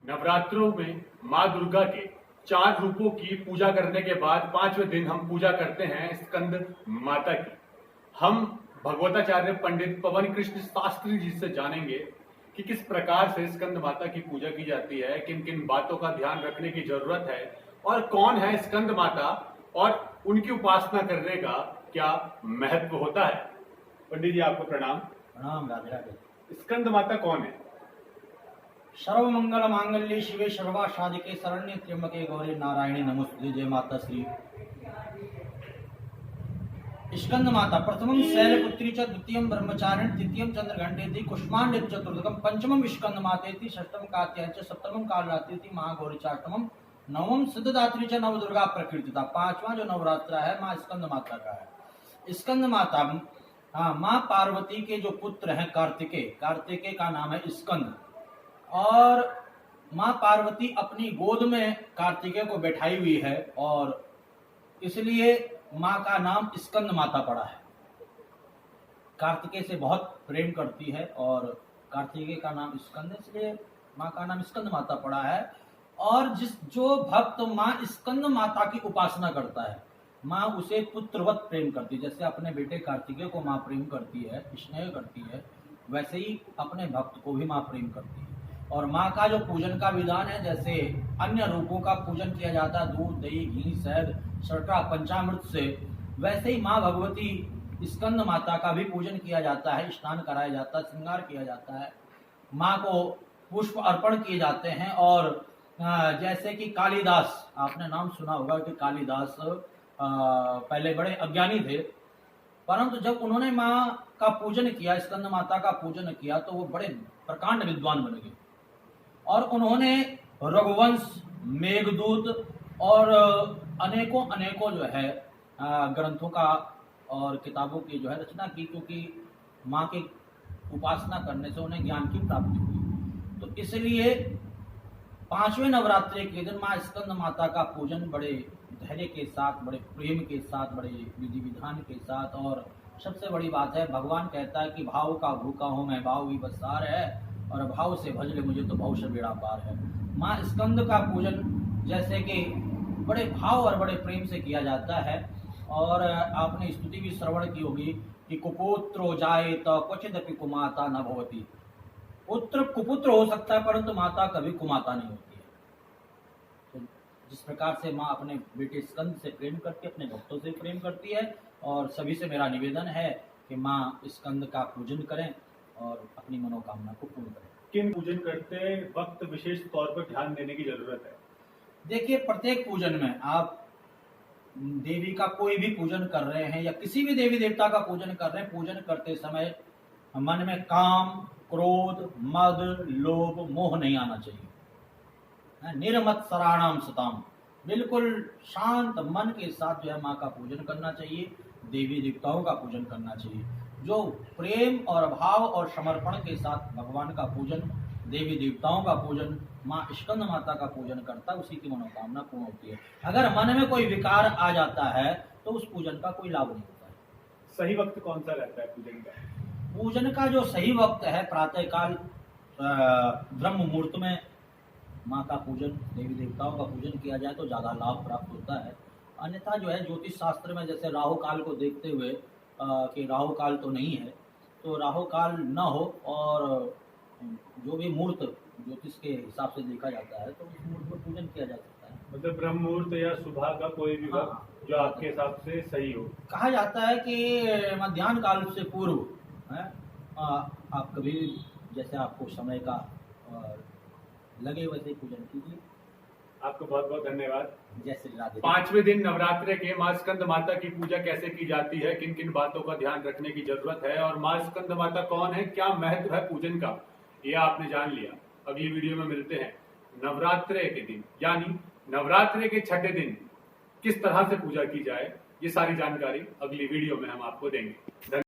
नवरात्रों में माँ दुर्गा के 4 रूपों की पूजा करने के बाद 5वें दिन हम पूजा करते हैं स्कंद माता की। हम भगवताचार्य पंडित पवन कृष्ण शास्त्री जी से जानेंगे कि किस प्रकार से स्कंद माता की पूजा की जाती है, किन किन बातों का ध्यान रखने की जरूरत है और कौन है स्कंद माता और उनकी उपासना करने का क्या महत्व होता है। पंडित जी आपको प्रणाम। प्रणाम। राधे राधे। स्कंद माता कौन है? सर्व मंगल मांगल्ये शिवे सर्वा साधिके शरण्ये त्र्यंबके गौरी नारायणी नमोस्तुते। जय माता श्री। स्कंद माता प्रथमं शैलपुत्री च द्वितीयं ब्रह्मचारिणी तृतीयं चंद्रघंटेति कुष्मांडे चतुर्थकं पंचमं स्कंद मातेति षष्ठम कात्यायनी च सप्तमं कालरात्रिति महागौरी च अष्टमं नवम सिद्धदात्री च नवदुर्गा प्रकीर्तिता। पांचवा जो नवरात्र है माँ स्कंद माता का है। स्कंद माता माँ पार्वती के जो पुत्र हैं कार्तिकेय का नाम है स्कंद, और माँ पार्वती अपनी गोद में कार्तिकेय को बैठाई हुई है और इसलिए माँ का नाम स्कंद माता पड़ा है। कार्तिकेय से बहुत प्रेम करती है और कार्तिकेय का नाम स्कंद है, इसलिए माँ का नाम स्कंद माता पड़ा है। और जो भक्त माँ स्कंद माता की उपासना करता है, माँ उसे पुत्रवत प्रेम करती है। जैसे अपने बेटे कार्तिकेय को माँ प्रेम करती है, स्नेह करती है, वैसे ही अपने भक्त को भी माँ प्रेम करती है। और माँ का जो पूजन का विधान है, जैसे अन्य रूपों का पूजन किया जाता है दूध दही घी शहद शर्करा पंचामृत से, वैसे ही माँ भगवती स्कंद माता का भी पूजन किया जाता है, स्नान कराया जाता है, श्रृंगार किया जाता है, माँ को पुष्प अर्पण किए जाते हैं। और जैसे कि कालिदास, आपने नाम सुना होगा कि कालिदास पहले बड़े अज्ञानी थे, परंतु जब उन्होंने माँ का पूजन किया, स्कंद माता का पूजन किया, तो वो बड़े प्रकांड विद्वान बन गए और उन्होंने रघुवंश, मेघदूत और अनेकों जो है ग्रंथों का और किताबों की जो है रचना की, क्योंकि माँ की उपासना करने से उन्हें ज्ञान की प्राप्ति हुई। तो इसलिए 5वें नवरात्रि के दिन माँ स्कंद माता का पूजन बड़े धैर्य के साथ, बड़े प्रेम के साथ, बड़े विधि विधान के साथ, और सबसे बड़ी बात है भगवान कहता है कि भाव का भूखा हूँ मैं, भाव भी बसार है, और भाव से भज ले मुझे तो भाव से बेड़ा पार है। माँ स्कंद का पूजन जैसे कि बड़े भाव और बड़े प्रेम से किया जाता है। और आपने स्तुति भी श्रवण की होगी कि कुपुत्रो जायेत क्वचिदपि कुमाता न भवति। पुत्र कुपुत्र हो सकता है परंतु माता कभी कुमाता नहीं होती है। तो जिस प्रकार से माँ अपने बेटे स्कंद से प्रेम करती है, अपने भक्तों से प्रेम करती है, और सभी से मेरा निवेदन है कि माँ स्कंद का पूजन करें और अपनी मनोकामना को पूर्ण करें। किन पूजन करते वक्त विशेष तौर पर ध्यान देने की जरूरत है? देखिए, प्रत्येक पूजन में आप देवी का कोई भी पूजन कर रहे हैं या किसी भी देवी देवता का पूजन कर रहे हैं, पूजन करते समय मन में काम, क्रोध, मद, लोभ, मोह नहीं आना चाहिए। निर्मत सराणाम सताम, बिल्कुल शांत मन के साथ जो है माँ का पूजन करना चाहिए, देवी देवताओं का पूजन करना चाहिए। जो प्रेम और भाव और समर्पण के साथ भगवान का पूजन, देवी देवताओं का पूजन, माँ स्कंद माता का पूजन करता है, उसी की मनोकामना पूर्ण होती है। अगर मन में कोई विकार आ जाता है तो उस पूजन का कोई लाभ नहीं होता है। सही वक्त कौन सा रहता है पूजन का? पूजन का जो सही वक्त है, प्रातःकाल ब्रह्म मुहूर्त में माँ का पूजन, देवी देवताओं का पूजन किया जाए तो ज़्यादा लाभ प्राप्त होता है। अन्यथा जो है ज्योतिष शास्त्र में जैसे राहु काल को देखते हुए कि राहु काल तो नहीं है, तो राहु काल न हो और जो भी मुहूर्त ज्योतिष के हिसाब से देखा जाता है तो उस मुहूर्त में पूजन किया जा सकता है। मतलब ब्रह्म मुहूर्त या सुबह का कोई भी वक्त जो आपके हिसाब से सही हो। कहा जाता है कि मध्याह्न काल से पूर्व है, आप कभी जैसे आपको समय का लगे वैसे पूजन कीजिए। आपको बहुत बहुत धन्यवाद। जय श्री राधे। 5वें दिन नवरात्रे के माँ स्कंद माता की पूजा कैसे की जाती है, किन किन बातों का ध्यान रखने की जरूरत है और माँ स्कंद माता कौन है, क्या महत्व है पूजन का, ये आपने जान लिया। अगली वीडियो में मिलते हैं। नवरात्रे के दिन यानी नवरात्रे के 6ठे दिन किस तरह से पूजा की जाए, ये सारी जानकारी अगली वीडियो में हम आपको देंगे।